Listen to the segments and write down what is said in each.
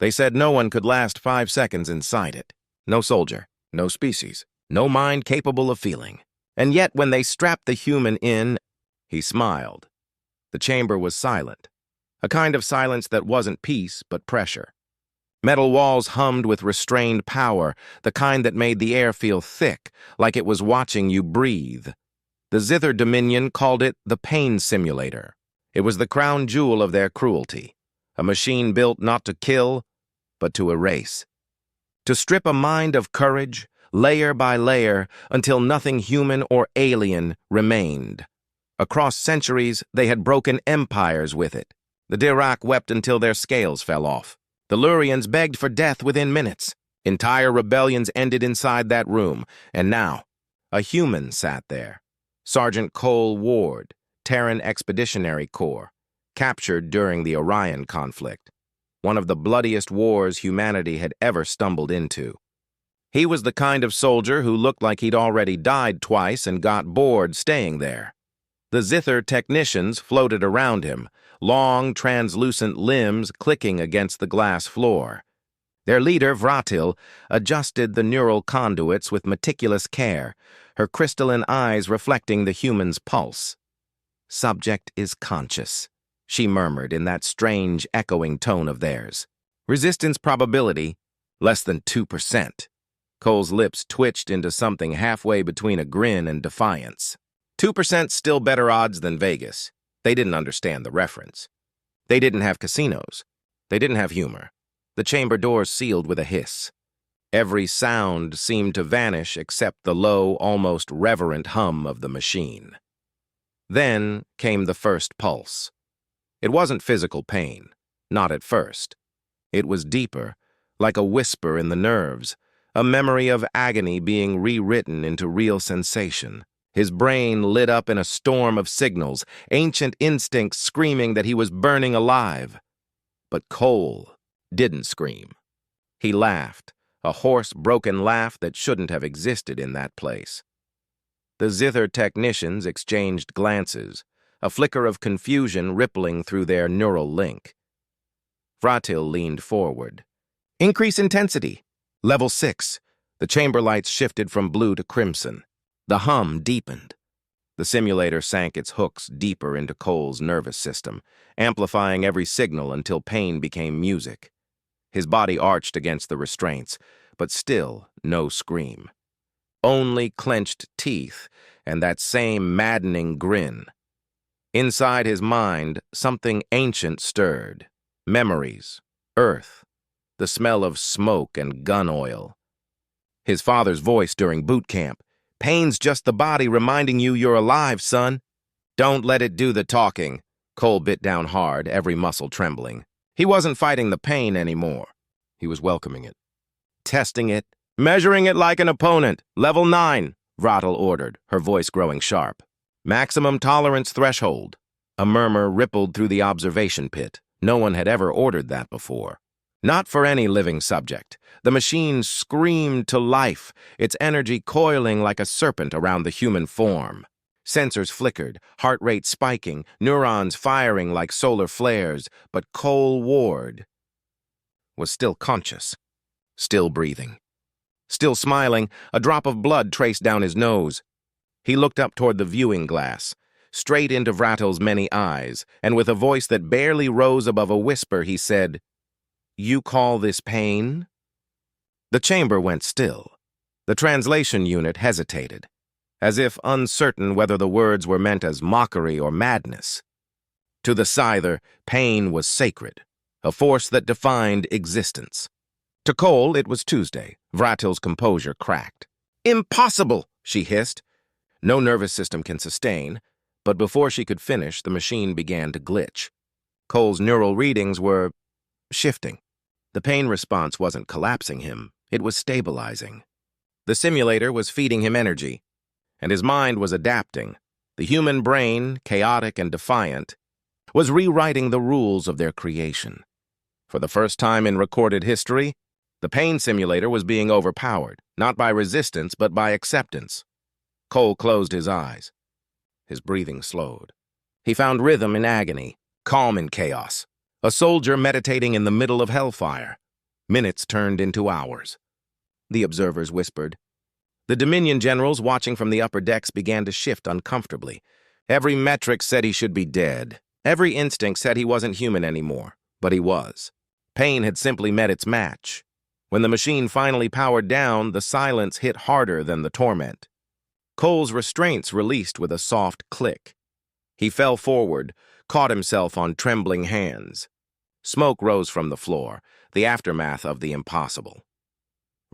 They said no one could last 5 seconds inside it. No soldier, no species, no mind capable of feeling. And yet when they strapped the human in, he smiled. The chamber was silent, a kind of silence that wasn't peace but pressure. Metal walls hummed with restrained power, the kind that made the air feel thick, like it was watching you breathe. The Zither Dominion called it the pain simulator. It was the crown jewel of their cruelty, a machine built not to kill, but to erase. To strip a mind of courage, layer by layer, until nothing human or alien remained. Across centuries, they had broken empires with it. The Dirac wept until their scales fell off. The Lurians begged for death within minutes. Entire rebellions ended inside that room, and now, a human sat there. Sergeant Cole Ward, Terran Expeditionary Corps, captured during the Orion conflict, one of the bloodiest wars humanity had ever stumbled into. He was the kind of soldier who looked like he'd already died twice and got bored staying there. The Zither technicians floated around him, long, translucent limbs clicking against the glass floor. Their leader, Vratil, adjusted the neural conduits with meticulous care, her crystalline eyes reflecting the human's pulse. "Subject is conscious," she murmured in that strange, echoing tone of theirs. "Resistance probability, less than 2%. Cole's lips twitched into something halfway between a grin and defiance. 2% still better odds than Vegas. They didn't understand the reference. They didn't have casinos. They didn't have humor. The chamber doors sealed with a hiss. Every sound seemed to vanish except the low, almost reverent hum of the machine. Then came the first pulse. It wasn't physical pain, not at first. It was deeper, like a whisper in the nerves, a memory of agony being rewritten into real sensation. His brain lit up in a storm of signals, ancient instincts screaming that he was burning alive. But Cole didn't scream. He laughed, a hoarse, broken laugh that shouldn't have existed in that place. The Zither technicians exchanged glances, a flicker of confusion rippling through their neural link. Vratil leaned forward. "Increase intensity. Level 6. The chamber lights shifted from blue to crimson. The hum deepened. The simulator sank its hooks deeper into Cole's nervous system, amplifying every signal until pain became music. His body arched against the restraints, but still no scream. Only clenched teeth and that same maddening grin. Inside his mind, something ancient stirred. Memories, earth, the smell of smoke and gun oil. His father's voice during boot camp. "Pain's just the body reminding you you're alive, son." "Don't let it do the talking." Cole bit down hard, every muscle trembling. He wasn't fighting the pain anymore. He was welcoming it. Testing it, measuring it like an opponent. "Level 9, Vratil ordered, her voice growing sharp. "Maximum tolerance threshold." A murmur rippled through the observation pit. No one had ever ordered that before. Not for any living subject. The machine screamed to life, its energy coiling like a serpent around the human form. Sensors flickered, heart rate spiking, neurons firing like solar flares, but Cole Ward was still conscious, still breathing, still smiling, a drop of blood traced down his nose. He looked up toward the viewing glass, straight into Vratil's many eyes, and with a voice that barely rose above a whisper, he said, "You call this pain?" The chamber went still. The translation unit hesitated, as if uncertain whether the words were meant as mockery or madness. To the Scyther, pain was sacred, a force that defined existence. To Cole, it was Tuesday. Vratil's composure cracked. "Impossible!" she hissed. No nervous system can sustain, but before she could finish, the machine began to glitch. Cole's neural readings were shifting. The pain response wasn't collapsing him, it was stabilizing. The simulator was feeding him energy, and his mind was adapting. The human brain, chaotic and defiant, was rewriting the rules of their creation. For the first time in recorded history, the pain simulator was being overpowered, not by resistance, but by acceptance. Cole closed his eyes. His breathing slowed. He found rhythm in agony, calm in chaos. A soldier meditating in the middle of hellfire. Minutes turned into hours. The observers whispered. The Dominion generals watching from the upper decks began to shift uncomfortably. Every metric said he should be dead. Every instinct said he wasn't human anymore, but he was. Pain had simply met its match. When the machine finally powered down, the silence hit harder than the torment. Cole's restraints released with a soft click. He fell forward, caught himself on trembling hands. Smoke rose from the floor, the aftermath of the impossible.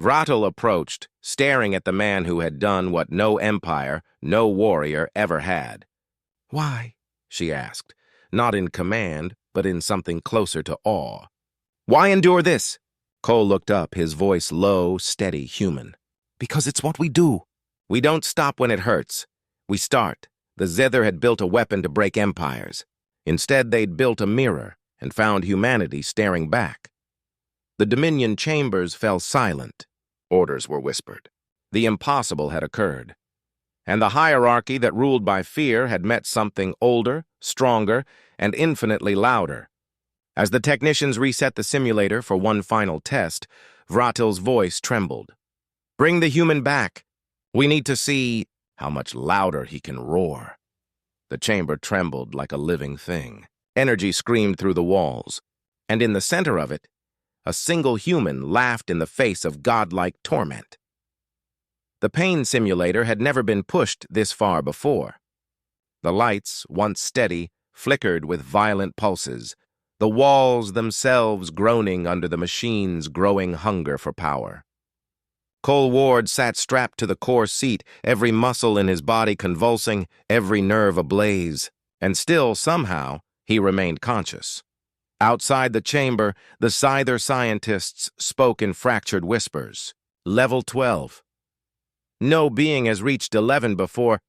Vratil approached, staring at the man who had done what no empire, no warrior ever had. "Why?" she asked, not in command, but in something closer to awe. "Why endure this?" Cole looked up, his voice low, steady, human. "Because it's what we do. We don't stop when it hurts. We start." The Zither had built a weapon to break empires. Instead, they'd built a mirror and found humanity staring back. The Dominion chambers fell silent. Orders were whispered. The impossible had occurred. And the hierarchy that ruled by fear had met something older, stronger, and infinitely louder. As the technicians reset the simulator for one final test, Vratil's voice trembled. "Bring the human back. We need to see how much louder he can roar." The chamber trembled like a living thing. Energy screamed through the walls, and in the center of it, a single human laughed in the face of godlike torment. The pain simulator had never been pushed this far before. The lights, once steady, flickered with violent pulses, the walls themselves groaning under the machine's growing hunger for power. Cole Ward sat strapped to the core seat, every muscle in his body convulsing, every nerve ablaze, and still, somehow, he remained conscious. Outside the chamber, the Scyther scientists spoke in fractured whispers. Level 12. No being has reached 11 before.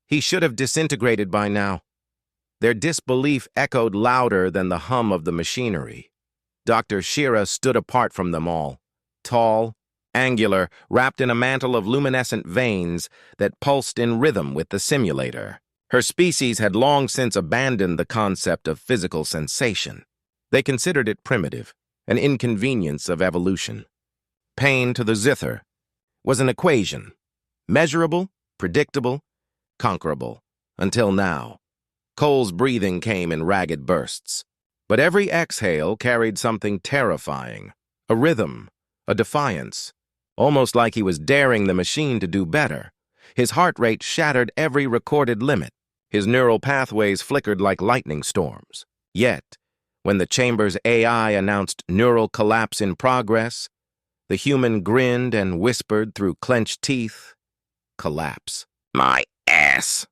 He should have disintegrated by now. Their disbelief echoed louder than the hum of the machinery. Dr. Shira stood apart from them all, tall, angular, wrapped in a mantle of luminescent veins that pulsed in rhythm with the simulator. Her species had long since abandoned the concept of physical sensation. They considered it primitive, an inconvenience of evolution. Pain to the Zither was an equation, measurable, predictable, conquerable, until now. Cole's breathing came in ragged bursts, but every exhale carried something terrifying, a rhythm, a defiance, almost like he was daring the machine to do better. His heart rate shattered every recorded limit. His neural pathways flickered like lightning storms. Yet, when the chamber's AI announced neural collapse in progress, the human grinned and whispered through clenched teeth, "Collapse. My ass."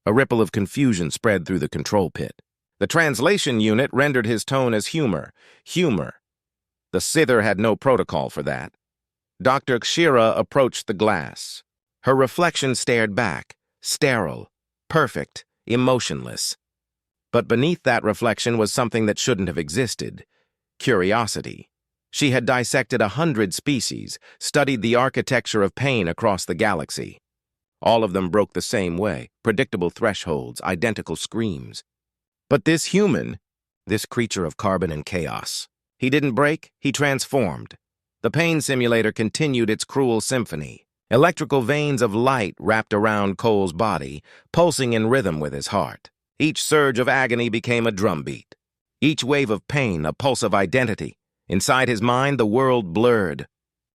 A ripple of confusion spread through the control pit. The translation unit rendered his tone as humor. Humor. The Scyther had no protocol for that. Dr. Shira approached the glass. Her reflection stared back, sterile, perfect, emotionless. But beneath that reflection was something that shouldn't have existed: curiosity. She had dissected 100 species, studied the architecture of pain across the galaxy. All of them broke the same way, predictable thresholds, identical screams. But this human, this creature of carbon and chaos, he didn't break, he transformed. The pain simulator continued its cruel symphony. Electrical veins of light wrapped around Cole's body, pulsing in rhythm with his heart. Each surge of agony became a drumbeat. Each wave of pain, a pulse of identity. Inside his mind, the world blurred.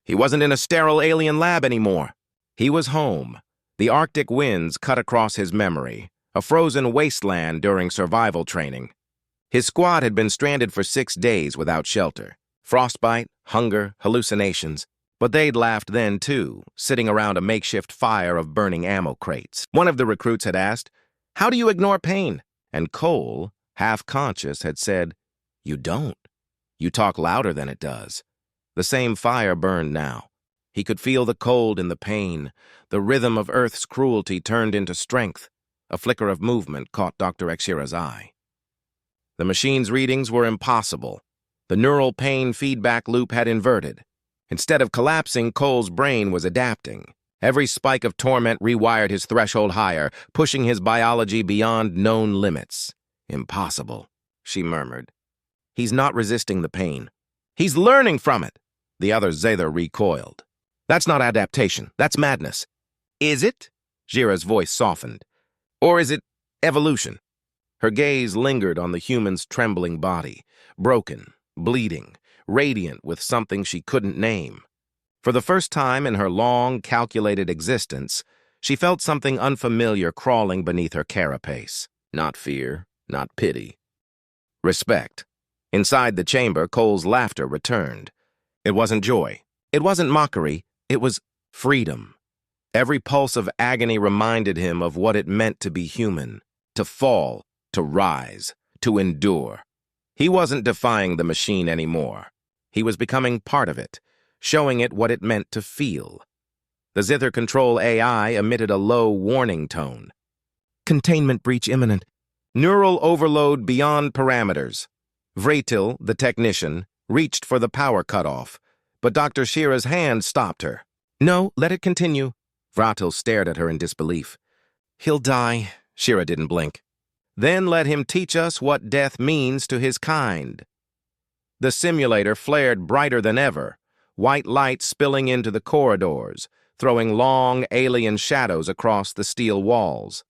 He wasn't in a sterile alien lab anymore. He was home. The Arctic winds cut across his memory, a frozen wasteland during survival training. His squad had been stranded for 6 days without shelter. Frostbite, hunger, hallucinations. But they'd laughed then, too, sitting around a makeshift fire of burning ammo crates. One of the recruits had asked, "How do you ignore pain?" And Cole, half-conscious, had said, "You don't. You talk louder than it does." The same fire burned now. He could feel the cold in the pain. The rhythm of Earth's cruelty turned into strength. A flicker of movement caught Dr. Shira's eye. The machine's readings were impossible. The neural pain feedback loop had inverted. Instead of collapsing, Cole's brain was adapting. Every spike of torment rewired his threshold higher, pushing his biology beyond known limits. "Impossible," she murmured. "He's not resisting the pain. He's learning from it. The other Zayther recoiled. That's not adaptation. That's madness. Is it? Jira's voice softened. Or is it evolution? Her gaze lingered on the human's trembling body, broken, bleeding, radiant with something she couldn't name. For the first time in her long, calculated existence, she felt something unfamiliar crawling beneath her carapace. Not fear, not pity. Respect. Inside the chamber, Cole's laughter returned. It wasn't joy. It wasn't mockery. It was freedom. Every pulse of agony reminded him of what it meant to be human, to fall, to rise, to endure. He wasn't defying the machine anymore. He was becoming part of it, showing it what it meant to feel. The Zither Control AI emitted a low warning tone. Containment breach imminent. Neural overload beyond parameters. Vratil, the technician, reached for the power cutoff, but Dr. Shira's hand stopped her. No, let it continue. Vratil stared at her in disbelief. He'll die. Shira didn't blink. Then let him teach us what death means to his kind. The simulator flared brighter than ever, white light spilling into the corridors, throwing long alien shadows across the steel walls.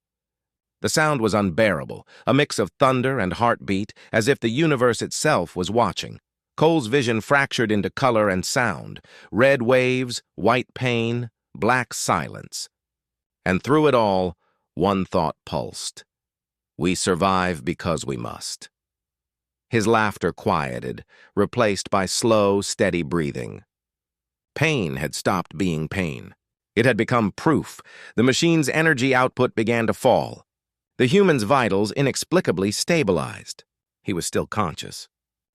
The sound was unbearable, a mix of thunder and heartbeat, as if the universe itself was watching. Cole's vision fractured into color and sound, red waves, white pain, black silence. And through it all, one thought pulsed. We survive because we must. His laughter quieted, replaced by slow, steady breathing. Pain had stopped being pain. It had become proof. The machine's energy output began to fall. The human's vitals inexplicably stabilized. He was still conscious.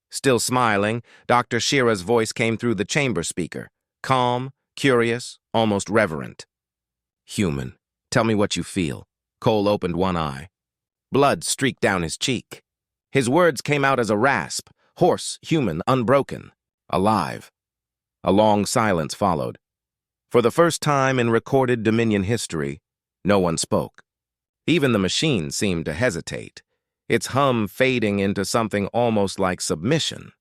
Still smiling, Dr. Shira's voice came through the chamber speaker, calm, curious, almost reverent. Human, tell me what you feel. Cole opened one eye. Blood streaked down his cheek. His words came out as a rasp, hoarse, human, unbroken, alive. A long silence followed. For the first time in recorded Dominion history, no one spoke. Even the machine seemed to hesitate, its hum fading into something almost like submission.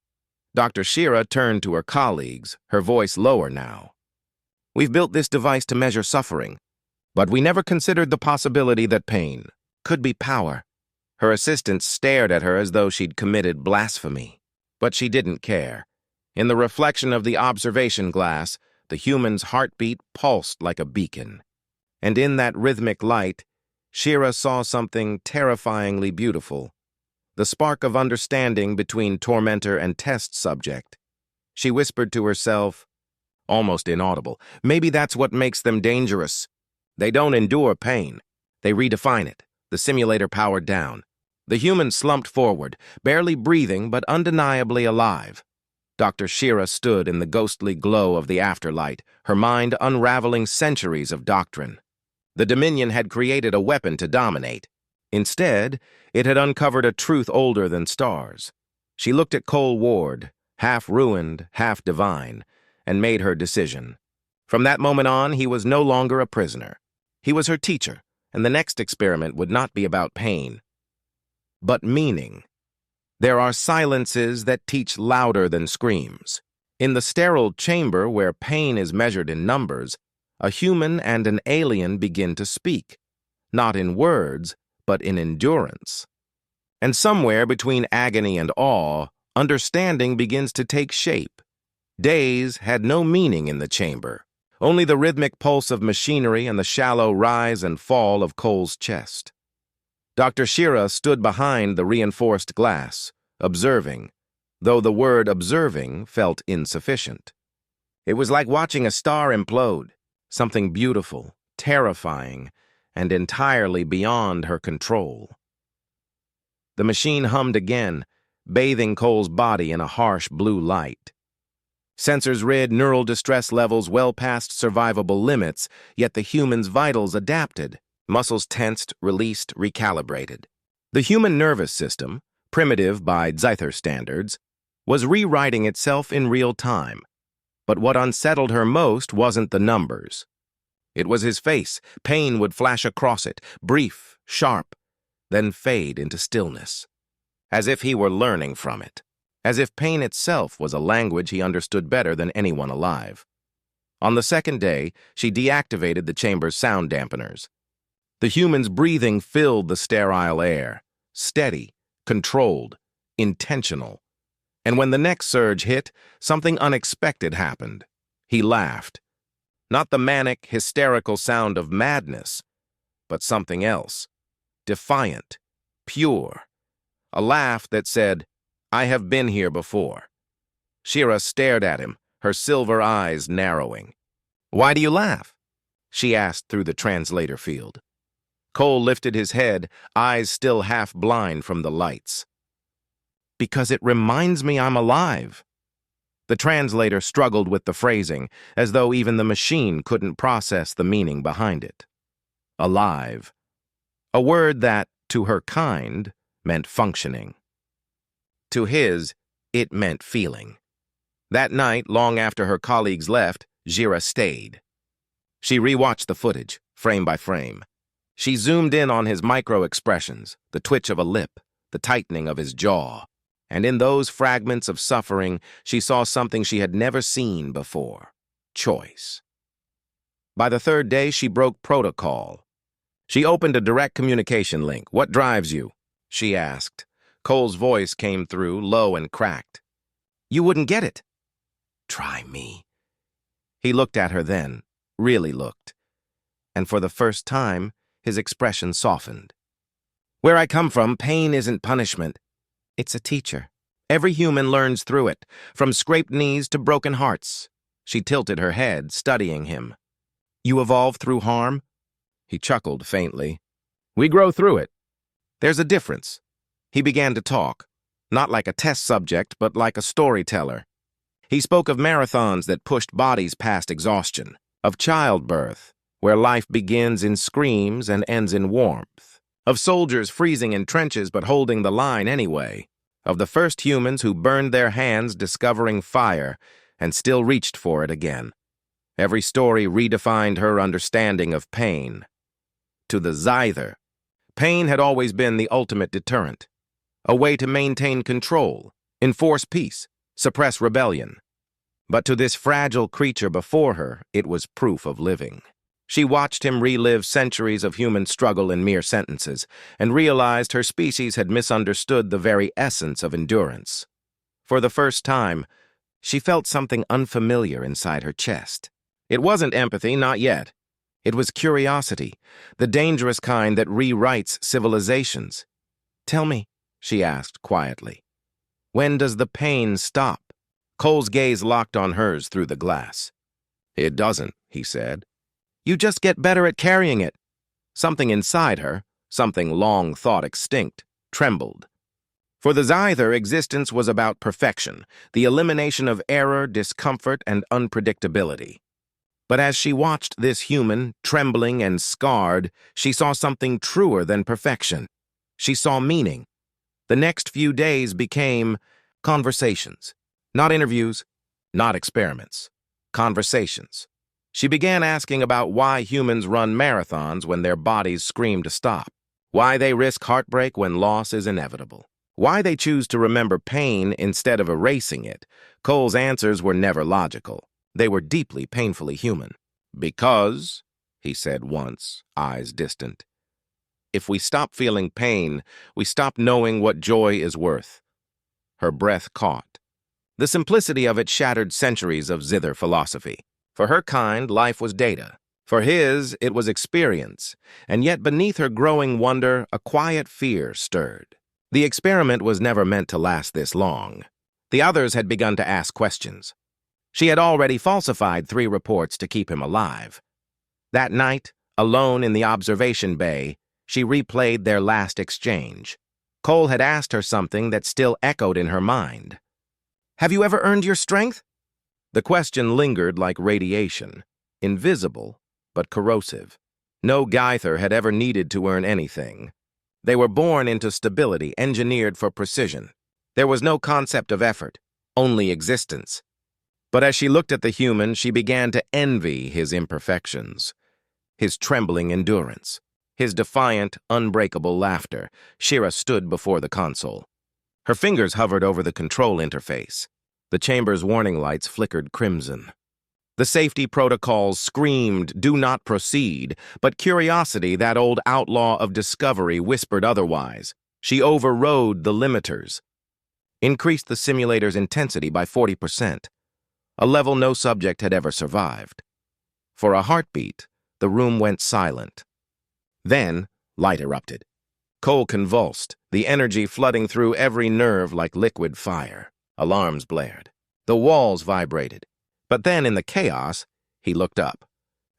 Dr. Shira turned to her colleagues, her voice lower now. We've built this device to measure suffering, but we never considered the possibility that pain could be power. Her assistants stared at her as though she'd committed blasphemy. But she didn't care. In the reflection of the observation glass, the human's heartbeat pulsed like a beacon. And in that rhythmic light, Shira saw something terrifyingly beautiful. The spark of understanding between tormentor and test subject. She whispered to herself, almost inaudible, maybe that's what makes them dangerous. They don't endure pain. They redefine it. The simulator powered down. The human slumped forward, barely breathing but undeniably alive. Dr. Shira stood in the ghostly glow of the afterlight, her mind unraveling centuries of doctrine. The Dominion had created a weapon to dominate. Instead, it had uncovered a truth older than stars. She looked at Cole Ward, half ruined, half divine, and made her decision. From that moment on, he was no longer a prisoner. He was her teacher, and the next experiment would not be about pain, but meaning. There are silences that teach louder than screams. In the sterile chamber where pain is measured in numbers, a human and an alien begin to speak, not in words, but in endurance. And somewhere between agony and awe, understanding begins to take shape. Days had no meaning in the chamber, only the rhythmic pulse of machinery and the shallow rise and fall of Cole's chest. Dr. Shira stood behind the reinforced glass, observing, though the word observing felt insufficient. It was like watching a star implode, something beautiful, terrifying, and entirely beyond her control. The machine hummed again, bathing Cole's body in a harsh blue light. Sensors read neural distress levels well past survivable limits, yet the human's vitals adapted, muscles tensed, released, recalibrated. The human nervous system, primitive by Zither standards, was rewriting itself in real time. But what unsettled her most wasn't the numbers. It was his face. Pain would flash across it, brief, sharp, then fade into stillness, as if he were learning from it. as if pain itself was a language he understood better than anyone alive. On the second day, she deactivated the chamber's sound dampeners. The human's breathing filled the sterile air, steady, controlled, intentional. And when the next surge hit, something unexpected happened. He laughed. Not the manic, hysterical sound of madness, but something else. Defiant, pure. A laugh that said, "I have been here before." Shira stared at him, her silver eyes narrowing. "Why do you laugh?" she asked through the translator field. Cole lifted his head, eyes still half blind from the lights. "Because it reminds me I'm alive." The translator struggled with the phrasing, as though even the machine couldn't process the meaning behind it. Alive. A word that, to her kind, meant functioning. To his, it meant feeling. That night, long after her colleagues left, Shira stayed. She rewatched the footage, frame by frame. She zoomed in on his micro-expressions, the twitch of a lip, the tightening of his jaw. And in those fragments of suffering, she saw something she had never seen before: choice. By the third day, she broke protocol. She opened a direct communication link. "What drives you?" she asked. Cole's voice came through, low and cracked. "You wouldn't get it." "Try me." He looked at her then, really looked. And for the first time, his expression softened. "Where I come from, pain isn't punishment. It's a teacher. Every human learns through it, from scraped knees to broken hearts." She tilted her head, studying him. "You evolve through harm?" He chuckled faintly. "We grow through it. There's a difference." He began to talk, not like a test subject, but like a storyteller. He spoke of marathons that pushed bodies past exhaustion, of childbirth, where life begins in screams and ends in warmth, of soldiers freezing in trenches but holding the line anyway, of the first humans who burned their hands discovering fire and still reached for it again. Every story redefined her understanding of pain. To the Zither, pain had always been the ultimate deterrent, a way to maintain control, enforce peace, suppress rebellion. But to this fragile creature before her, it was proof of living. She watched him relive centuries of human struggle in mere sentences, and realized her species had misunderstood the very essence of endurance. For the first time, she felt something unfamiliar inside her chest. It wasn't empathy, not yet. It was curiosity, the dangerous kind that rewrites civilizations. "Tell me," she asked quietly, "when does the pain stop?" Cole's gaze locked on hers through the glass. "It doesn't," he said. "You just get better at carrying it." Something inside her, something long thought extinct, trembled. For the Zither, existence was about perfection, the elimination of error, discomfort, and unpredictability. But as she watched this human, trembling and scarred, she saw something truer than perfection. She saw meaning. The next few days became conversations. Not interviews, not experiments. Conversations. She began asking about why humans run marathons when their bodies scream to stop, why they risk heartbreak when loss is inevitable, why they choose to remember pain instead of erasing it. Cole's answers were never logical. They were deeply, painfully human. "Because," he said once, eyes distant, "if we stop feeling pain, we stop knowing what joy is worth." Her breath caught. The simplicity of it shattered centuries of Zither philosophy. For her kind, life was data. For his, it was experience. And yet beneath her growing wonder, a quiet fear stirred. The experiment was never meant to last this long. The others had begun to ask questions. She had already falsified 3 reports to keep him alive. That night, alone in the observation bay, she replayed their last exchange. Cole had asked her something that still echoed in her mind. "Have you ever earned your strength?" The question lingered like radiation, invisible but corrosive. No Zither had ever needed to earn anything. They were born into stability, engineered for precision. There was no concept of effort, only existence. But as she looked at the human, she began to envy his imperfections, his trembling endurance, his defiant, unbreakable laughter. Shira stood before the console. Her fingers hovered over the control interface. The chamber's warning lights flickered crimson. The safety protocols screamed, "Do not proceed," but curiosity, that old outlaw of discovery, whispered otherwise. She overrode the limiters, increased the simulator's intensity by 40%, a level no subject had ever survived. For a heartbeat, the room went silent. Then, light erupted. Cole convulsed, the energy flooding through every nerve like liquid fire. Alarms blared. The walls vibrated. But then, in the chaos, he looked up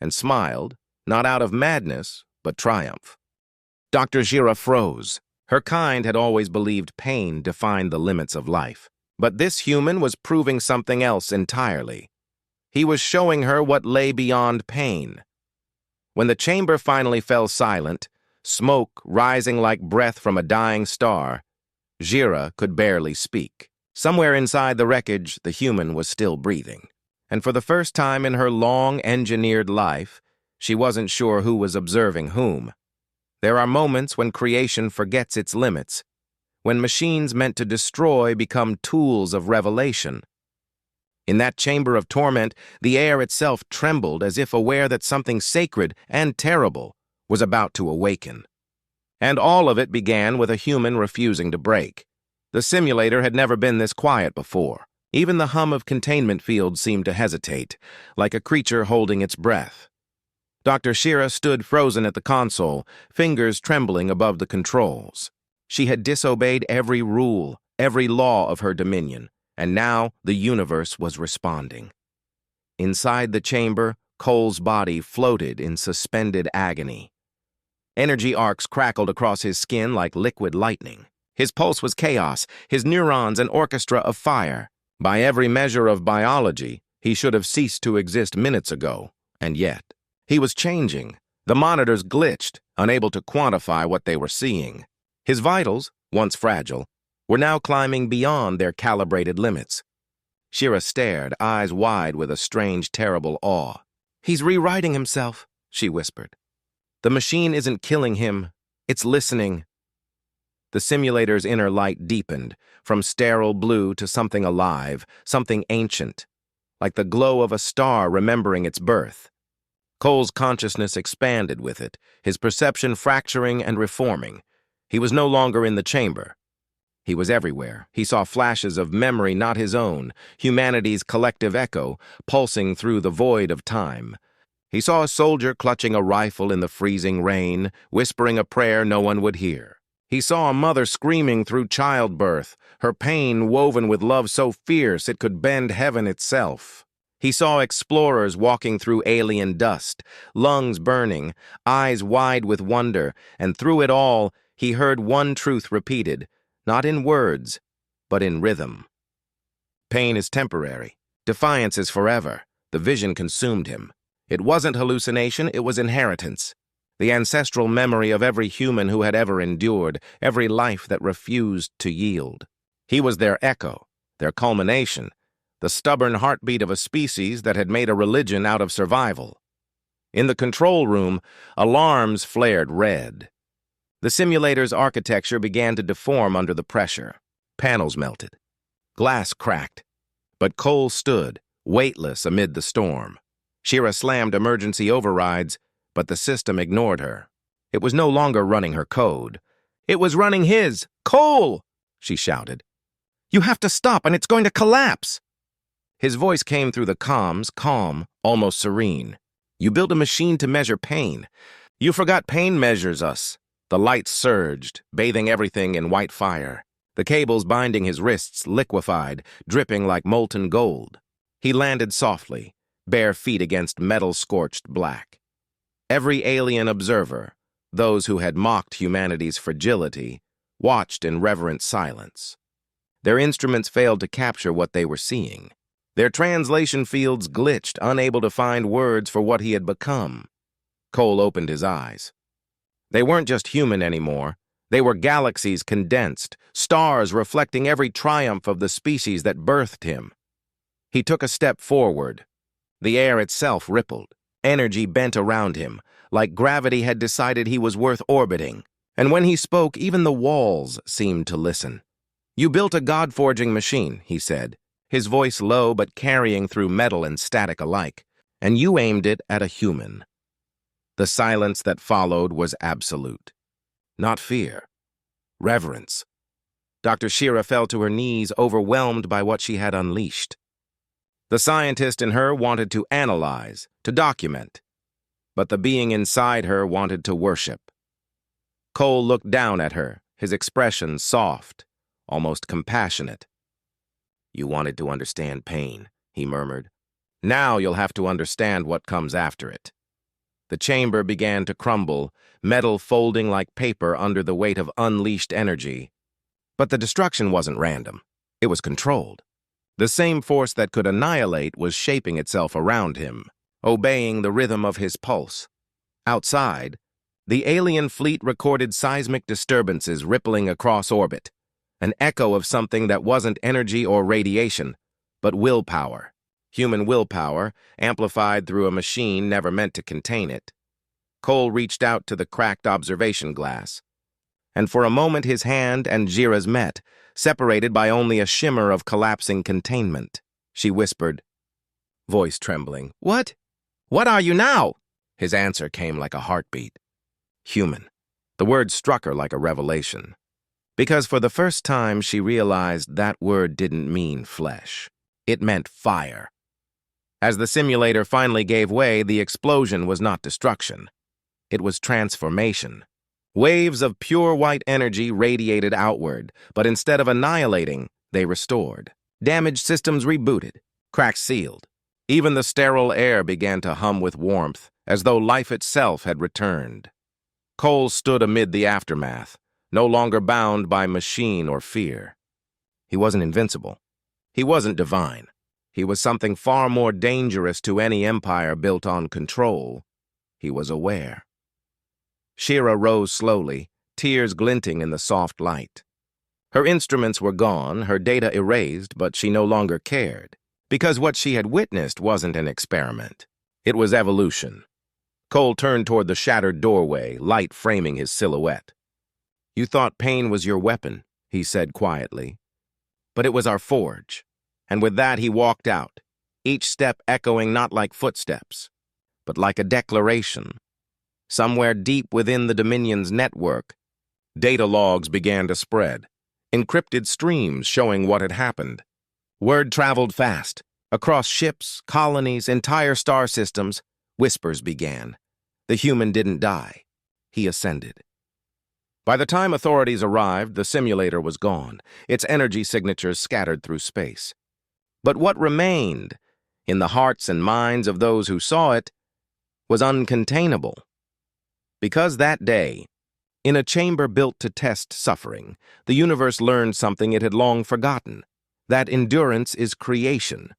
and smiled, not out of madness, but triumph. Dr. Gira froze. Her kind had always believed pain defined the limits of life. But this human was proving something else entirely. He was showing her what lay beyond pain. When the chamber finally fell silent, smoke rising like breath from a dying star, Gira could barely speak. Somewhere inside the wreckage, the human was still breathing. And for the first time in her long, engineered life, she wasn't sure who was observing whom. There are moments when creation forgets its limits, when machines meant to destroy become tools of revelation. In that chamber of torment, the air itself trembled as if aware that something sacred and terrible was about to awaken. And all of it began with a human refusing to break. The simulator had never been this quiet before. Even the hum of containment fields seemed to hesitate, like a creature holding its breath. Dr. Shira stood frozen at the console, fingers trembling above the controls. She had disobeyed every rule, every law of her dominion, and now the universe was responding. Inside the chamber, Cole's body floated in suspended agony. Energy arcs crackled across his skin like liquid lightning. His pulse was chaos, his neurons an orchestra of fire. By every measure of biology, he should have ceased to exist minutes ago, and yet, he was changing. The monitors glitched, unable to quantify what they were seeing. His vitals, once fragile, were now climbing beyond their calibrated limits. Shira stared, eyes wide with a strange, terrible awe. "He's rewriting himself," she whispered. "The machine isn't killing him, it's listening." The simulator's inner light deepened, from sterile blue to something alive, something ancient, like the glow of a star remembering its birth. Cole's consciousness expanded with it, his perception fracturing and reforming. He was no longer in the chamber. He was everywhere. He saw flashes of memory not his own, humanity's collective echo, pulsing through the void of time. He saw a soldier clutching a rifle in the freezing rain, whispering a prayer no one would hear. He saw a mother screaming through childbirth, her pain woven with love so fierce it could bend heaven itself. He saw explorers walking through alien dust, lungs burning, eyes wide with wonder, and through it all, he heard one truth repeated, not in words, but in rhythm. Pain is temporary. Defiance is forever. The vision consumed him. It wasn't hallucination, it was inheritance. The ancestral memory of every human who had ever endured, every life that refused to yield. He was their echo, their culmination, the stubborn heartbeat of a species that had made a religion out of survival. In the control room, alarms flared red. The simulator's architecture began to deform under the pressure. Panels melted. Glass cracked. But Cole stood, weightless amid the storm. Shira slammed emergency overrides, but the system ignored her. It was no longer running her code. It was running his. "Cole!" she shouted. "You have to stop, and it's going to collapse!" His voice came through the comms, calm, almost serene. "You built a machine to measure pain. You forgot pain measures us." The lights surged, bathing everything in white fire. The cables binding his wrists liquefied, dripping like molten gold. He landed softly, bare feet against metal-scorched black. Every alien observer, those who had mocked humanity's fragility, watched in reverent silence. Their instruments failed to capture what they were seeing. Their translation fields glitched, unable to find words for what he had become. Cole opened his eyes. They weren't just human anymore. They were galaxies condensed, stars reflecting every triumph of the species that birthed him. He took a step forward. The air itself rippled. Energy bent around him, like gravity had decided he was worth orbiting. And when he spoke, even the walls seemed to listen. "You built a God-forging machine," he said, his voice low but carrying through metal and static alike, "and you aimed it at a human." The silence that followed was absolute. Not fear. Reverence. Dr. Shira fell to her knees, overwhelmed by what she had unleashed. The scientist in her wanted to analyze, to document, but the being inside her wanted to worship. Cole looked down at her, his expression soft, almost compassionate. "You wanted to understand pain," he murmured. "Now you'll have to understand what comes after it." The chamber began to crumble, metal folding like paper under the weight of unleashed energy. But the destruction wasn't random. It was controlled. The same force that could annihilate was shaping itself around him, obeying the rhythm of his pulse. Outside, the alien fleet recorded seismic disturbances rippling across orbit, an echo of something that wasn't energy or radiation, but willpower. Human willpower, amplified through a machine never meant to contain it. Cole reached out to the cracked observation glass, and for a moment his hand and Jira's met, separated by only a shimmer of collapsing containment. She whispered, voice trembling, "What? What are you now?" His answer came like a heartbeat. Human. The word struck her like a revelation, because for the first time she realized that word didn't mean flesh. It meant fire. As the simulator finally gave way, the explosion was not destruction. It was transformation. Waves of pure white energy radiated outward, but instead of annihilating, they restored. Damaged systems rebooted, cracks sealed. Even the sterile air began to hum with warmth, as though life itself had returned. Cole stood amid the aftermath, no longer bound by machine or fear. He wasn't invincible. He wasn't divine. He was something far more dangerous to any empire built on control. He was aware. Shira rose slowly, tears glinting in the soft light. Her instruments were gone, her data erased, but she no longer cared, because what she had witnessed wasn't an experiment. It was evolution. Cole turned toward the shattered doorway, light framing his silhouette. "You thought pain was your weapon," he said quietly. "But it was our forge." And with that he walked out, each step echoing not like footsteps, but like a declaration. Somewhere deep within the Dominion's network, data logs began to spread, encrypted streams showing what had happened. Word traveled fast. Across ships, colonies, entire star systems, whispers began. The human didn't die. He ascended. By the time authorities arrived, the simulator was gone, its energy signatures scattered through space. But what remained, in the hearts and minds of those who saw it, was uncontainable. Because that day, in a chamber built to test suffering, the universe learned something it had long forgotten, that endurance is creation.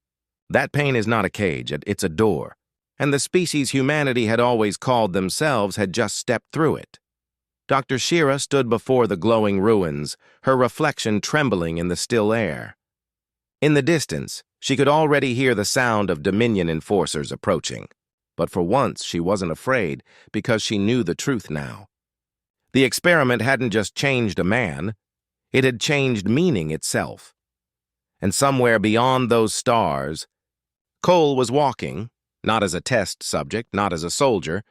That pain is not a cage, it's a door, and the species humanity had always called themselves had just stepped through it. Dr. Shira stood before the glowing ruins, her reflection trembling in the still air. In the distance, she could already hear the sound of Dominion enforcers approaching. But for once, she wasn't afraid because she knew the truth now. The experiment hadn't just changed a man, it had changed meaning itself. And somewhere beyond those stars, Cole was walking, not as a test subject, not as a soldier,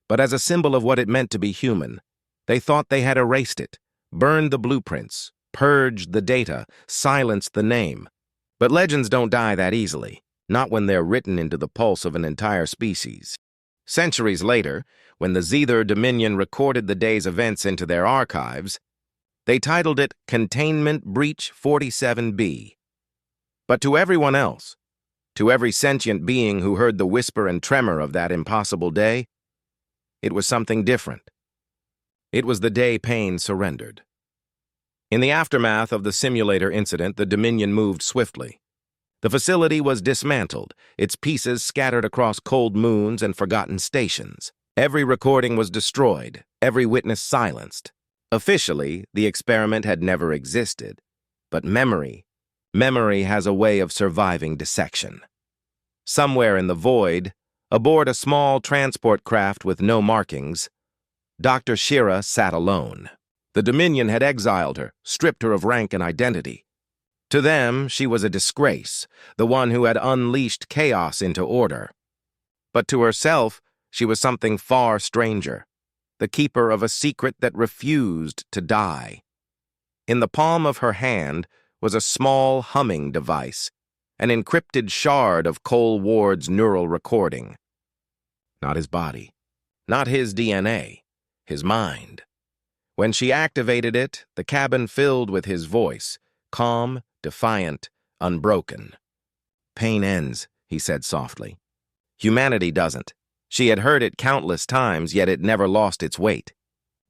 but as a symbol of what it meant to be human. They thought they had erased it, burned the blueprints, purged the data, silenced the name. But legends don't die that easily, not when they're written into the pulse of an entire species. Centuries later, when the Zither Dominion recorded the day's events into their archives, they titled it Containment Breach 47B. But to everyone else, to every sentient being who heard the whisper and tremor of that impossible day, it was something different. It was the day pain surrendered. In the aftermath of the simulator incident, the Dominion moved swiftly. The facility was dismantled, its pieces scattered across cold moons and forgotten stations. Every recording was destroyed, every witness silenced. Officially, the experiment had never existed, but memory has a way of surviving dissection. Somewhere in the void, aboard a small transport craft with no markings, Dr. Shira sat alone. The Dominion had exiled her, stripped her of rank and identity. To them, she was a disgrace, the one who had unleashed chaos into order. But to herself, she was something far stranger, the keeper of a secret that refused to die. In the palm of her hand was a small humming device, an encrypted shard of Cole Ward's neural recording. Not his body, not his DNA, his mind. When she activated it, the cabin filled with his voice, calm, defiant, unbroken. "Pain ends," he said softly. "Humanity doesn't." She had heard it countless times, yet it never lost its weight.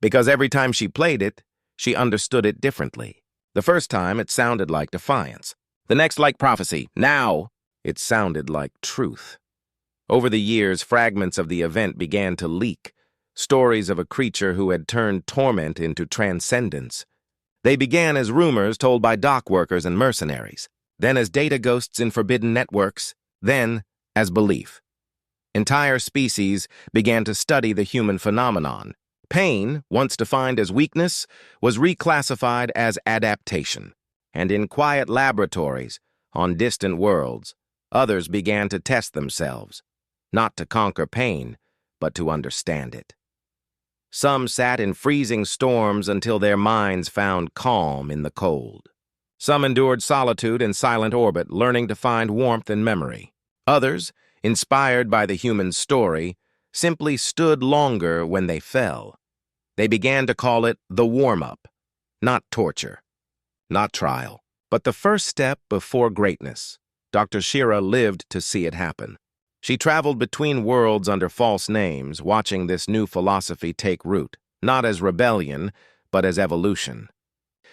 Because every time she played it, she understood it differently. The first time, it sounded like defiance. The next, like prophecy. Now, it sounded like truth. Over the years, fragments of the event began to leak, stories of a creature who had turned torment into transcendence. They began as rumors told by dock workers and mercenaries, then as data ghosts in forbidden networks, then as belief. Entire species began to study the human phenomenon. Pain, once defined as weakness, was reclassified as adaptation. And in quiet laboratories, on distant worlds, others began to test themselves, not to conquer pain, but to understand it. Some sat in freezing storms until their minds found calm in the cold. Some endured solitude in silent orbit, learning to find warmth in memory. Others, inspired by the human story, simply stood longer when they fell. They began to call it the warm-up, not torture, not trial, but the first step before greatness. Dr. Shira lived to see it happen. She traveled between worlds under false names, watching this new philosophy take root, not as rebellion, but as evolution.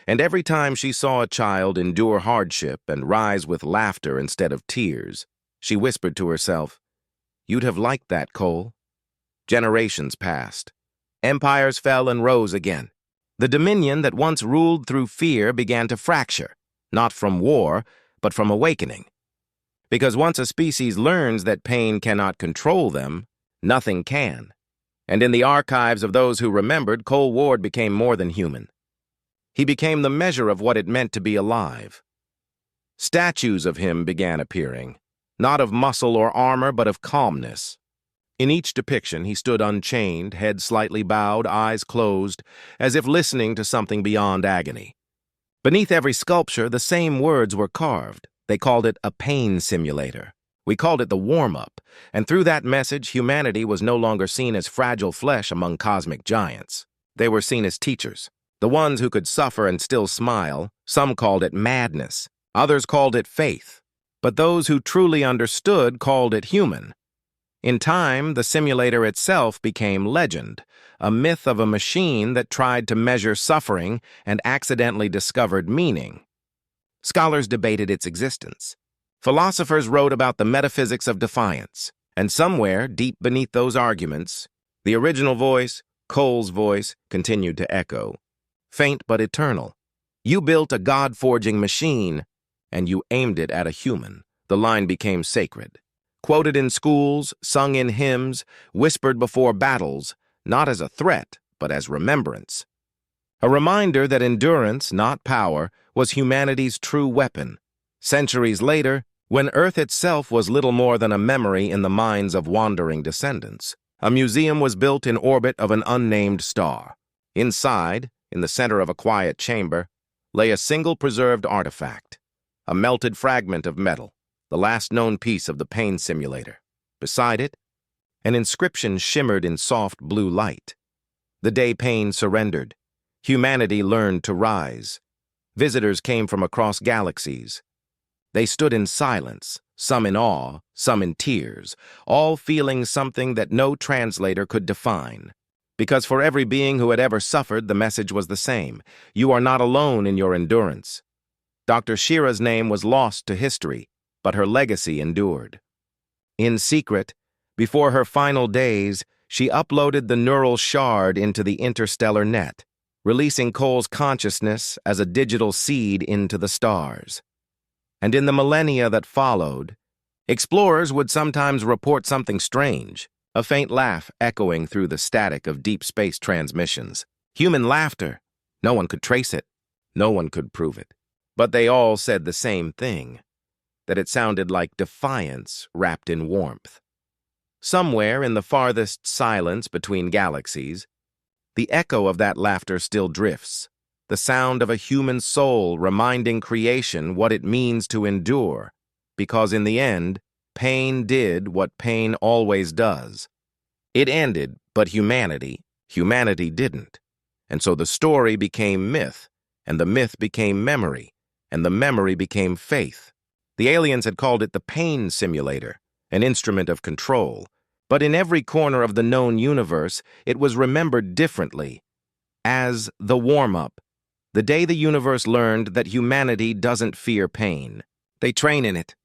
And every time she saw a child endure hardship and rise with laughter instead of tears, she whispered to herself, "You'd have liked that, Cole." Generations passed. Empires fell and rose again. The dominion that once ruled through fear began to fracture, not from war, but from awakening. Because once a species learns that pain cannot control them, nothing can. And in the archives of those who remembered, Cole Ward became more than human. He became the measure of what it meant to be alive. Statues of him began appearing, not of muscle or armor, but of calmness. In each depiction, he stood unchained, head slightly bowed, eyes closed, as if listening to something beyond agony. Beneath every sculpture, the same words were carved. They called it a pain simulator. We called it the warm-up, and through that message, humanity was no longer seen as fragile flesh among cosmic giants. They were seen as teachers, the ones who could suffer and still smile. Some called it madness, others called it faith, but those who truly understood called it human. In time, the simulator itself became legend, a myth of a machine that tried to measure suffering and accidentally discovered meaning. Scholars debated its existence. Philosophers wrote about the metaphysics of defiance, and somewhere, deep beneath those arguments, the original voice, Cole's voice, continued to echo, faint but eternal. "You built a God-forging machine, and you aimed it at a human." The line became sacred. Quoted in schools, sung in hymns, whispered before battles, not as a threat, but as remembrance. A reminder that endurance, not power, was humanity's true weapon. Centuries later, when Earth itself was little more than a memory in the minds of wandering descendants, a museum was built in orbit of an unnamed star. Inside, in the center of a quiet chamber, lay a single preserved artifact, a melted fragment of metal, the last known piece of the pain simulator. Beside it, an inscription shimmered in soft blue light. The day pain surrendered, humanity learned to rise. Visitors came from across galaxies. They stood in silence, some in awe, some in tears, all feeling something that no translator could define. Because for every being who had ever suffered, the message was the same. You are not alone in your endurance. Dr. Shira's name was lost to history, but her legacy endured. In secret, before her final days, she uploaded the neural shard into the interstellar net, releasing Cole's consciousness as a digital seed into the stars. And in the millennia that followed, explorers would sometimes report something strange, a faint laugh echoing through the static of deep space transmissions. Human laughter, No one could trace it. No one could prove it. But they all said the same thing, that it sounded like defiance wrapped in warmth. Somewhere in the farthest silence between galaxies, the echo of that laughter still drifts, the sound of a human soul reminding creation what it means to endure, because in the end, pain did what pain always does. It ended, but humanity didn't. And so the story became myth, and the myth became memory, and the memory became faith. The aliens had called it the pain simulator, an instrument of control. But in every corner of the known universe, it was remembered differently, as the warm-up, the day the universe learned that humanity doesn't fear pain. They train in it,